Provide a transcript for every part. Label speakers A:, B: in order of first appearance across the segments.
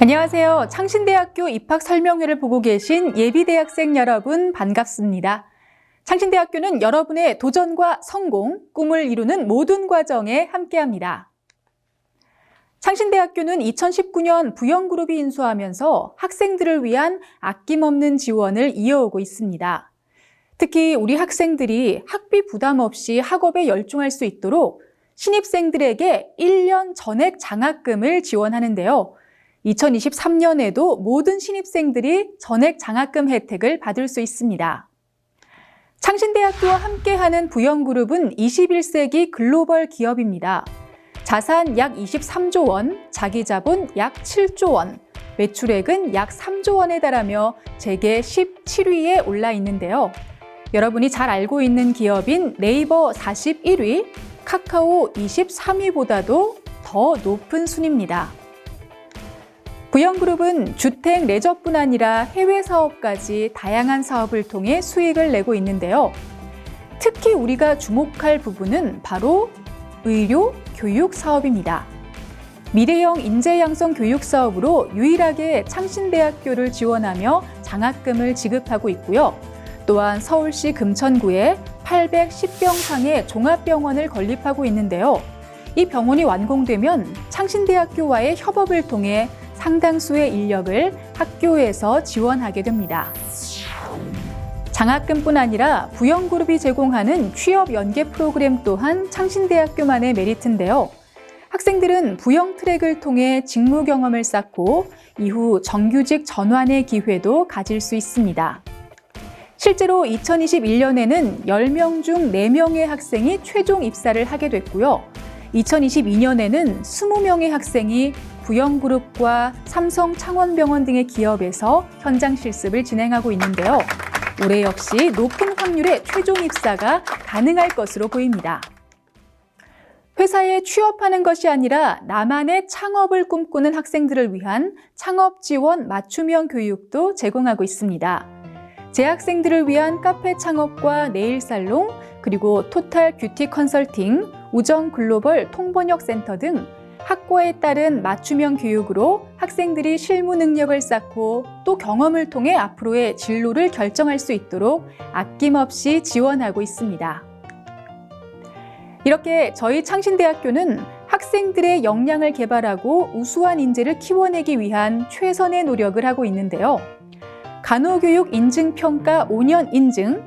A: 안녕하세요. 창신대학교 입학 설명회를 보고 계신 예비대학생 여러분 반갑습니다. 창신대학교는 여러분의 도전과 성공, 꿈을 이루는 모든 과정에 함께합니다. 창신대학교는 2019년 부영그룹이 인수하면서 학생들을 위한 아낌없는 지원을 이어오고 있습니다. 특히 우리 학생들이 학비 부담 없이 학업에 열중할 수 있도록 신입생들에게 1년 전액 장학금을 지원하는데요. 2023년에도 모든 신입생들이 전액 장학금 혜택을 받을 수 있습니다. 창신대학교와 함께하는 부영그룹은 21세기 글로벌 기업입니다. 자산 약 23조 원, 자기자본 약 7조 원, 매출액은 약 3조 원에 달하며 재계 17위에 올라 있는데요. 여러분이 잘 알고 있는 기업인 네이버 41위, 카카오 23위보다도 더 높은 순입니다. 부영그룹은 주택, 레저뿐 아니라 해외 사업까지 다양한 사업을 통해 수익을 내고 있는데요. 특히 우리가 주목할 부분은 바로 의료, 교육 사업입니다. 미래형 인재 양성 교육 사업으로 유일하게 창신대학교를 지원하며 장학금을 지급하고 있고요. 또한 서울시 금천구에 810병상의 종합병원을 건립하고 있는데요. 이 병원이 완공되면 창신대학교와의 협업을 통해 상당수의 인력을 학교에서 지원하게 됩니다. 장학금뿐 아니라 부영그룹이 제공하는 취업 연계 프로그램 또한 창신대학교만의 메리트인데요. 학생들은 부영 트랙을 통해 직무 경험을 쌓고 이후 정규직 전환의 기회도 가질 수 있습니다. 실제로 2021년에는 10명 중 4명의 학생이 최종 입사를 하게 됐고요. 2022년에는 20명의 학생이 부영그룹과 삼성 창원병원 등의 기업에서 현장 실습을 진행하고 있는데요. 올해 역시 높은 확률의 최종 입사가 가능할 것으로 보입니다. 회사에 취업하는 것이 아니라 나만의 창업을 꿈꾸는 학생들을 위한 창업 지원 맞춤형 교육도 제공하고 있습니다. 재학생들을 위한 카페 창업과 네일 살롱, 그리고 토탈 뷰티 컨설팅, 우정 글로벌 통번역 센터 등 학과에 따른 맞춤형 교육으로 학생들이 실무 능력을 쌓고 또 경험을 통해 앞으로의 진로를 결정할 수 있도록 아낌없이 지원하고 있습니다. 이렇게 저희 창신대학교는 학생들의 역량을 개발하고 우수한 인재를 키워내기 위한 최선의 노력을 하고 있는데요. 간호교육 인증평가 5년 인증,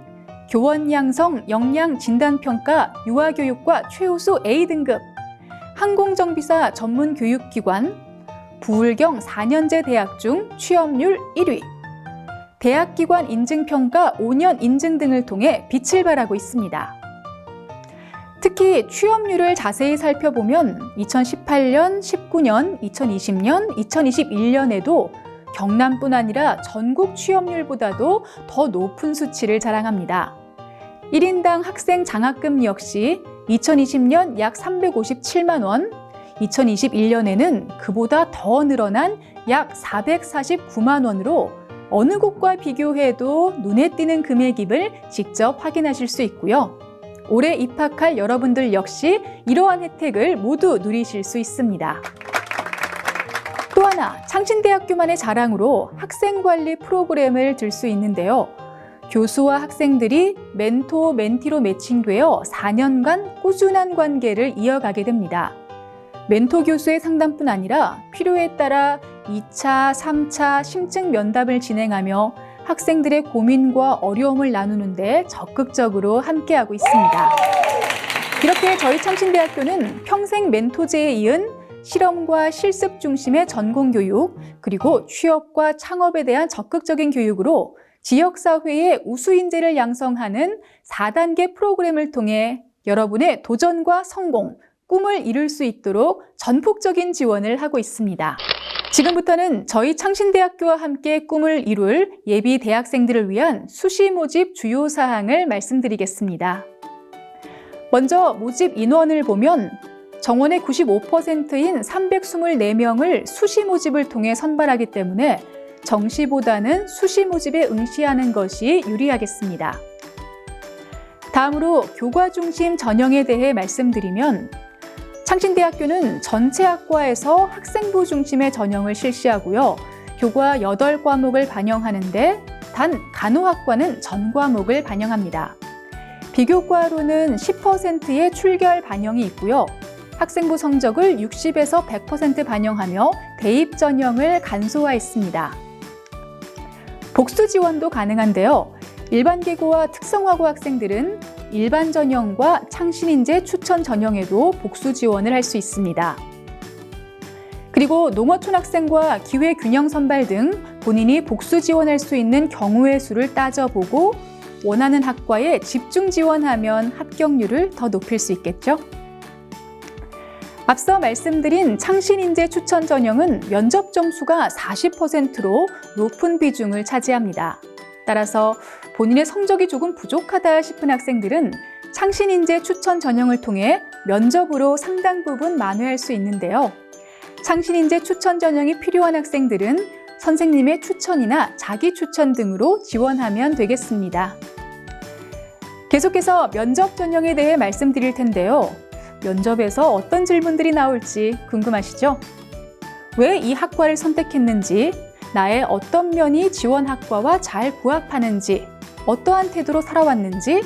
A: 교원 양성 역량 진단평가 유아교육과 최우수 A등급, 항공정비사 전문교육기관, 부울경 4년제 대학 중 취업률 1위, 대학기관 인증평가 5년 인증 등을 통해 빛을 발하고 있습니다. 특히 취업률을 자세히 살펴보면 2018년, 19년, 2020년, 2021년에도 경남뿐 아니라 전국 취업률보다도 더 높은 수치를 자랑합니다. 1인당 학생 장학금 역시 2020년 약 357만 원, 2021년에는 그보다 더 늘어난 약 449만 원으로 어느 곳과 비교해도 눈에 띄는 금액임을 직접 확인하실 수 있고요. 올해 입학할 여러분들 역시 이러한 혜택을 모두 누리실 수 있습니다. 또 하나, 창신대학교만의 자랑으로 학생관리 프로그램을 들 수 있는데요. 교수와 학생들이 멘토, 멘티로 매칭되어 4년간 꾸준한 관계를 이어가게 됩니다. 멘토 교수의 상담뿐 아니라 필요에 따라 2차, 3차 심층 면담을 진행하며 학생들의 고민과 어려움을 나누는 데 적극적으로 함께하고 있습니다. 이렇게 저희 창신대학교는 평생 멘토제에 이은 실험과 실습 중심의 전공교육, 그리고 취업과 창업에 대한 적극적인 교육으로 지역사회의 우수인재를 양성하는 4단계 프로그램을 통해 여러분의 도전과 성공, 꿈을 이룰 수 있도록 전폭적인 지원을 하고 있습니다. 지금부터는 저희 창신대학교와 함께 꿈을 이룰 예비 대학생들을 위한 수시 모집 주요 사항을 말씀드리겠습니다. 먼저 모집 인원을 보면 정원의 95%인 324명을 수시 모집을 통해 선발하기 때문에 정시보다는 수시 모집에 응시하는 것이 유리하겠습니다. 다음으로 교과 중심 전형에 대해 말씀드리면 창신대학교는 전체 학과에서 학생부 중심의 전형을 실시하고요. 교과 8과목을 반영하는데 단 간호학과는 전 과목을 반영합니다. 비교과로는 10%의 출결 반영이 있고요. 학생부 성적을 60에서 100% 반영하며 대입 전형을 간소화했습니다. 복수 지원도 가능한데요. 일반계고와 특성화고 학생들은 일반 전형과 창신인재 추천 전형에도 복수 지원을 할 수 있습니다. 그리고 농어촌 학생과 기회균형 선발 등 본인이 복수 지원할 수 있는 경우의 수를 따져보고 원하는 학과에 집중 지원하면 합격률을 더 높일 수 있겠죠. 앞서 말씀드린 창신인재 추천 전형은 면접 점수가 40%로 높은 비중을 차지합니다. 따라서 본인의 성적이 조금 부족하다 싶은 학생들은 창신인재 추천 전형을 통해 면접으로 상당 부분 만회할 수 있는데요. 창신인재 추천 전형이 필요한 학생들은 선생님의 추천이나 자기 추천 등으로 지원하면 되겠습니다. 계속해서 면접 전형에 대해 말씀드릴 텐데요. 면접에서 어떤 질문들이 나올지 궁금하시죠? 왜 이 학과를 선택했는지, 나의 어떤 면이 지원 학과와 잘 부합하는지, 어떠한 태도로 살아왔는지,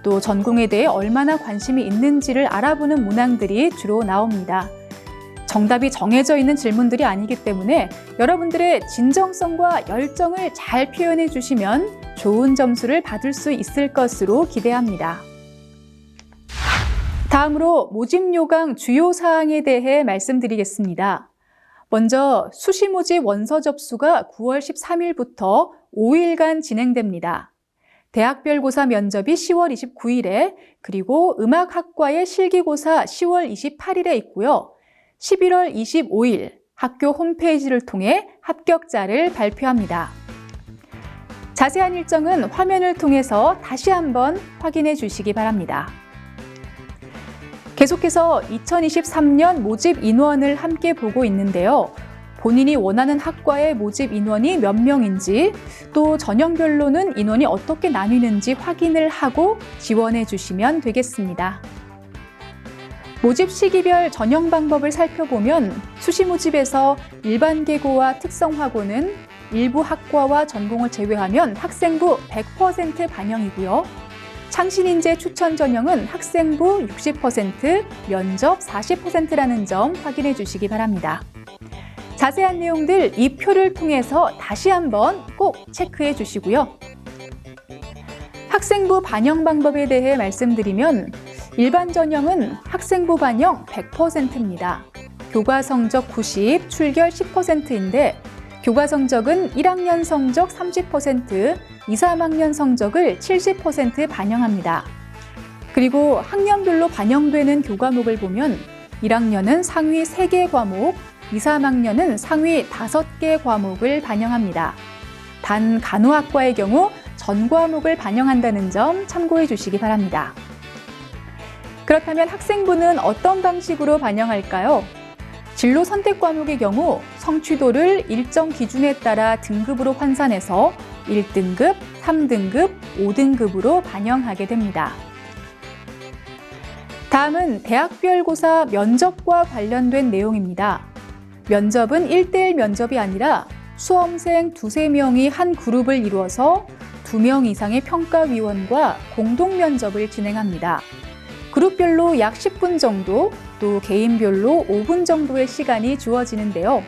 A: 또 전공에 대해 얼마나 관심이 있는지를 알아보는 문항들이 주로 나옵니다. 정답이 정해져 있는 질문들이 아니기 때문에 여러분들의 진정성과 열정을 잘 표현해 주시면 좋은 점수를 받을 수 있을 것으로 기대합니다. 다음으로 모집 요강 주요 사항에 대해 말씀드리겠습니다. 먼저 수시 모집 원서 접수가 9월 13일부터 5일간 진행됩니다. 대학별 고사 면접이 10월 29일에 그리고 음악학과의 실기고사 10월 28일에 있고요. 11월 25일 학교 홈페이지를 통해 합격자를 발표합니다. 자세한 일정은 화면을 통해서 다시 한번 확인해 주시기 바랍니다. 계속해서 2023년 모집 인원을 함께 보고 있는데요. 본인이 원하는 학과의 모집 인원이 몇 명인지, 또 전형별로는 인원이 어떻게 나뉘는지 확인을 하고 지원해 주시면 되겠습니다. 모집 시기별 전형 방법을 살펴보면 수시 모집에서 일반계고와 특성화고는 일부 학과와 전공을 제외하면 학생부 100% 반영이고요. 창신인재 추천 전형은 학생부 60%, 면접 40%라는 점 확인해 주시기 바랍니다. 자세한 내용들 이 표를 통해서 다시 한번 꼭 체크해 주시고요. 학생부 반영 방법에 대해 말씀드리면 일반 전형은 학생부 반영 100%입니다. 교과 성적 90, 출결 10%인데 교과 성적은 1학년 성적 30%, 2, 3학년 성적을 70% 반영합니다. 그리고 학년별로 반영되는 교과목을 보면 1학년은 상위 3개 과목, 2, 3학년은 상위 5개 과목을 반영합니다. 단 간호학과의 경우 전 과목을 반영한다는 점 참고해 주시기 바랍니다. 그렇다면 학생부는 어떤 방식으로 반영할까요? 진로 선택 과목의 경우 성취도를 일정 기준에 따라 등급으로 환산해서 1등급, 3등급, 5등급으로 반영하게 됩니다. 다음은 대학별 고사 면접과 관련된 내용입니다. 면접은 1:1 면접이 아니라 수험생 2~3명이 한 그룹을 이루어서 2명 이상의 평가위원과 공동 면접을 진행합니다. 그룹별로 약 10분 정도, 또 개인별로 5분 정도의 시간이 주어지는데요.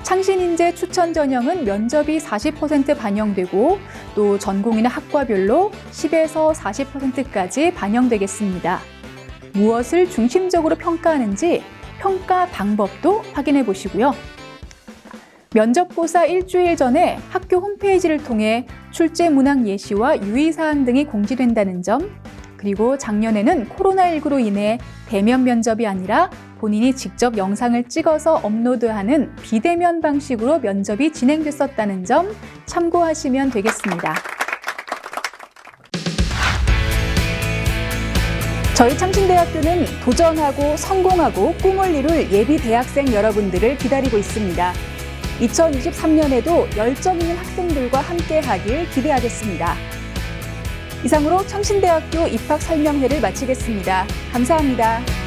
A: 창신인재 추천 전형은 면접이 40% 반영되고 또 전공이나 학과별로 10에서 40%까지 반영되겠습니다. 무엇을 중심적으로 평가하는지 평가 방법도 확인해 보시고요. 면접고사 일주일 전에 학교 홈페이지를 통해 출제 문항 예시와 유의사항 등이 공지된다는 점, 그리고 작년에는 코로나19로 인해 대면 면접이 아니라 본인이 직접 영상을 찍어서 업로드하는 비대면 방식으로 면접이 진행됐었다는 점 참고하시면 되겠습니다. 저희 창신대학교는 도전하고 성공하고 꿈을 이룰 예비 대학생 여러분들을 기다리고 있습니다. 2023년에도 열정 있는 학생들과 함께하길 기대하겠습니다. 이상으로 창신대학교 입학 설명회를 마치겠습니다. 감사합니다.